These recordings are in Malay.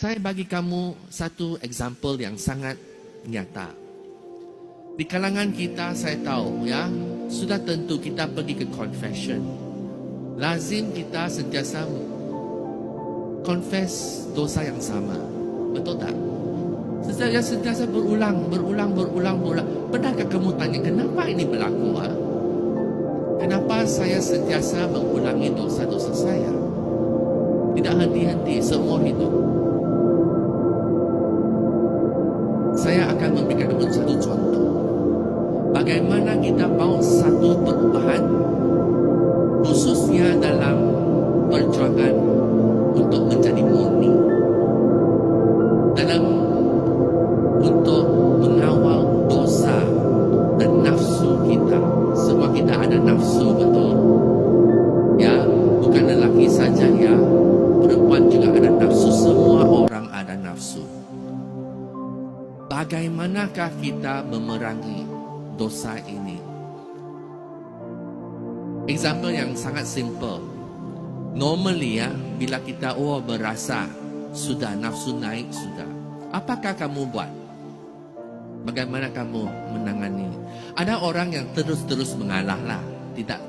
Saya bagi kamu satu example yang sangat nyata. Di kalangan kita saya tahu ya, sudah tentu kita pergi ke confession. Lazim kita sentiasa confess dosa yang sama. Betul tak? Sentiasa berulang. Pernahkah kamu tanya, kenapa ini berlaku? Kenapa saya sentiasa mengulangi dosa-dosa saya? Tidak henti-henti seumur hidup. Saya akan memberikan kamu satu contoh. Bagaimana kita mau satu perubahan, khususnya dalam perjuangan untuk menjadi murni, dalam untuk mengawal dosa dan nafsu kita. Semua kita ada nafsu, betul? Ya, bukan lelaki saja ya, perempuan juga ada nafsu. Semua orang ada nafsu. Bagaimanakah kita memerangi dosa ini? Example yang sangat simple. Normally ya, bila kita merasa sudah nafsu naik sudah, apakah kamu buat? Bagaimana kamu menangani? Ada orang yang terus mengalah lah, tidak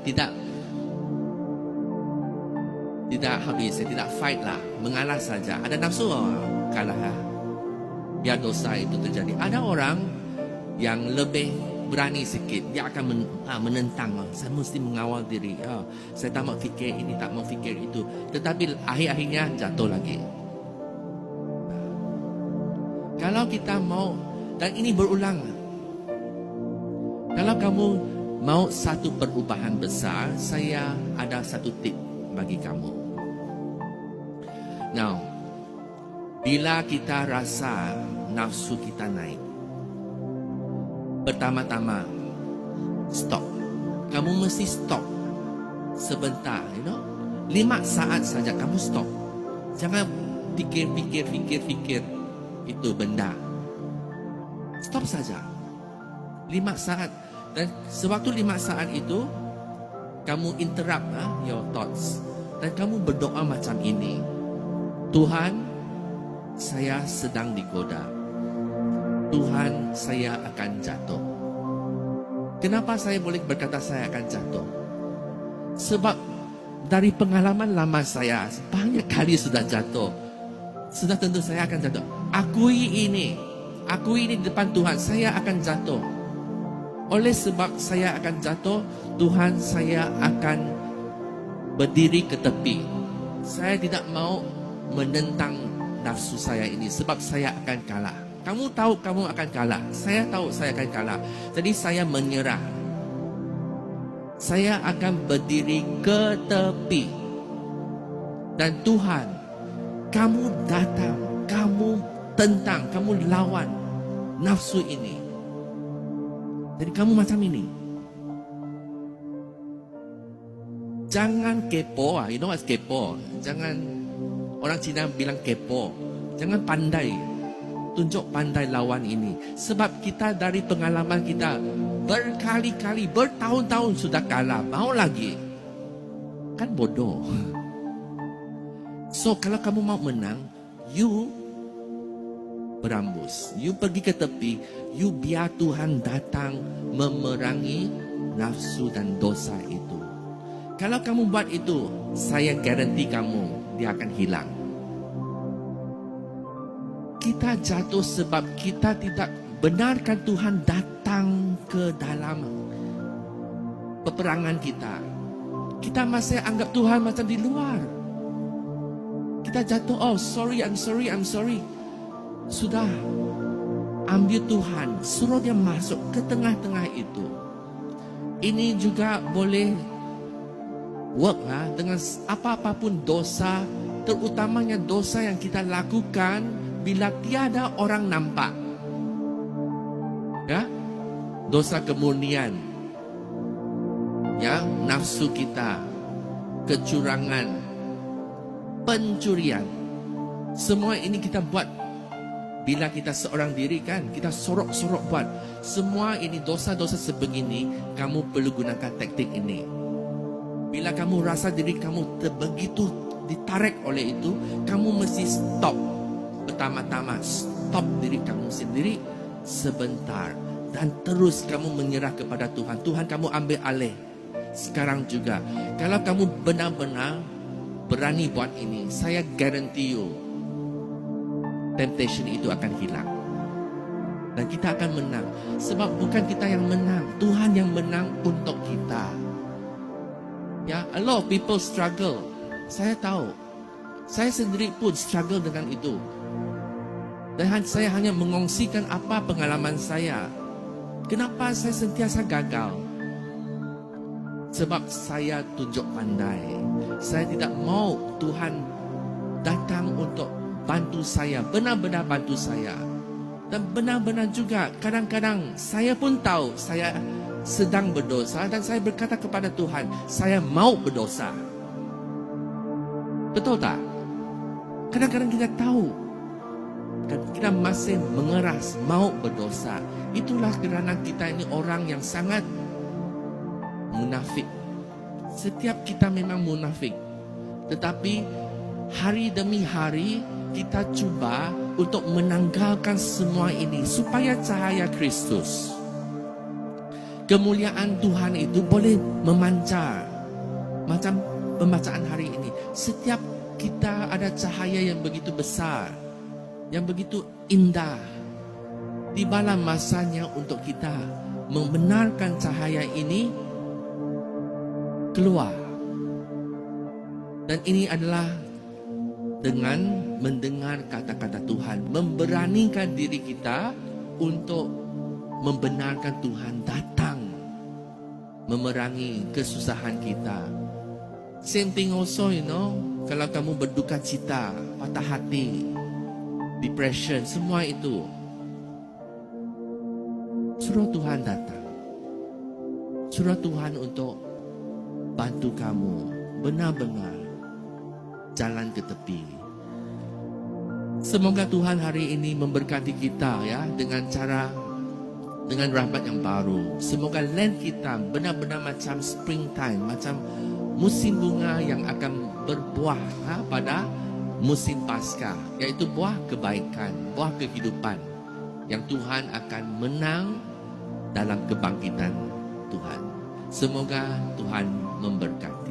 fight lah, mengalah saja. Ada nafsu kalah lah, biar dosa itu terjadi. Ada orang yang lebih berani sikit, dia akan menentang. Saya mesti mengawal diri. Saya tak mau fikir ini, tak mau fikir itu. Tetapi akhir-akhirnya jatuh lagi. Kalau kita mau, dan ini berulang. Kalau kamu mau satu perubahan besar, saya ada satu tip bagi kamu. Now, bila kita rasa nafsu kita naik, pertama-tama stop. Kamu mesti stop sebentar, 5 saat saja kamu stop. Jangan fikir itu benda. Stop saja 5 saat. Dan sewaktu 5 saat itu kamu interrupt your thoughts, dan kamu berdoa macam ini. Tuhan, saya sedang digoda. Tuhan, saya akan jatuh. Kenapa saya boleh berkata saya akan jatuh? Sebab dari pengalaman lama saya, banyak kali sudah jatuh. Sudah tentu saya akan jatuh. Akui ini di depan Tuhan, saya akan jatuh. Oleh sebab saya akan jatuh, Tuhan, saya akan berdiri ke tepi. Saya tidak mau menentang nafsu saya ini, sebab saya akan kalah. Kamu tahu kamu akan kalah. Saya tahu saya akan kalah. Jadi saya menyerah. Saya akan berdiri ke tepi. Dan Tuhan, kamu datang, kamu tentang, kamu lawan nafsu ini. Jadi kamu macam ini. Jangan kepo. You know what's kepo? Jangan, orang Cina bilang kepo. Jangan pandai. Tunjuk pandai lawan ini. Sebab kita dari pengalaman kita berkali-kali, bertahun-tahun sudah kalah. Mau lagi? Kan bodoh. So kalau kamu mau menang, you berambus. You pergi ke tepi. You biar Tuhan datang memerangi nafsu dan dosa itu. Kalau kamu buat itu, saya garanti kamu, dia akan hilang. Kita jatuh sebab kita tidak benarkan Tuhan datang ke dalam peperangan kita. Kita masih anggap Tuhan macam di luar. Kita jatuh, I'm sorry. Sudah, ambil Tuhan, suruh dia masuk ke tengah-tengah itu. Ini juga boleh work dengan apa-apapun dosa, terutamanya dosa yang kita lakukan bila tiada orang nampak. Ya, dosa kemurnian, ya, nafsu kita, kecurangan, pencurian. Semua ini kita buat bila kita seorang diri kan, kita sorok-sorok buat. Semua ini dosa-dosa sebegini, kamu perlu gunakan taktik ini. Bila kamu rasa diri kamu begitu ditarik oleh itu, kamu mesti stop. pertama-tama stop diri kamu sendiri sebentar dan terus kamu menyerah kepada Tuhan. Tuhan, kamu ambil alih sekarang juga. Kalau kamu benar-benar berani buat ini, saya guarantee you temptation itu akan hilang dan kita akan menang. Sebab bukan kita yang menang, Tuhan yang menang untuk kita. Ya, a lot of people struggle. Saya tahu. Saya sendiri pun struggle dengan itu. Dan saya hanya mengongsikan apa pengalaman saya. Kenapa saya sentiasa gagal? Sebab saya tunjuk pandai. Saya tidak mau Tuhan datang untuk bantu saya, benar-benar bantu saya. Dan benar-benar juga kadang-kadang saya pun tahu saya sedang berdosa dan saya berkata kepada Tuhan, saya mau berdosa. Betul tak? Kadang-kadang kita tahu kita masih mengeras mau berdosa. Itulah kerana kita ini orang yang sangat munafik. Setiap kita memang munafik. Tetapi hari demi hari kita cuba untuk menanggalkan semua ini supaya cahaya Kristus, kemuliaan Tuhan itu boleh memancar. Macam pembacaan hari ini, setiap kita ada cahaya yang begitu besar, yang begitu indah. Tibalah masanya untuk kita membenarkan cahaya ini keluar. Dan ini adalah dengan mendengar kata-kata Tuhan, memberanikan diri kita untuk membenarkan Tuhan datang memerangi kesusahan kita. Same thing also, kalau kamu berduka cita, patah hati, depression, semua itu, suruh Tuhan datang. Suruh Tuhan untuk bantu kamu benar-benar jalan ke tepi. Semoga Tuhan hari ini memberkati kita ya dengan rahmat yang baru. Semoga land kita benar-benar macam springtime, macam musim bunga yang akan berbuah pada musim Paskah, yaitu buah kebaikan, buah kehidupan yang Tuhan akan menang dalam kebangkitan Tuhan. Semoga Tuhan memberkati.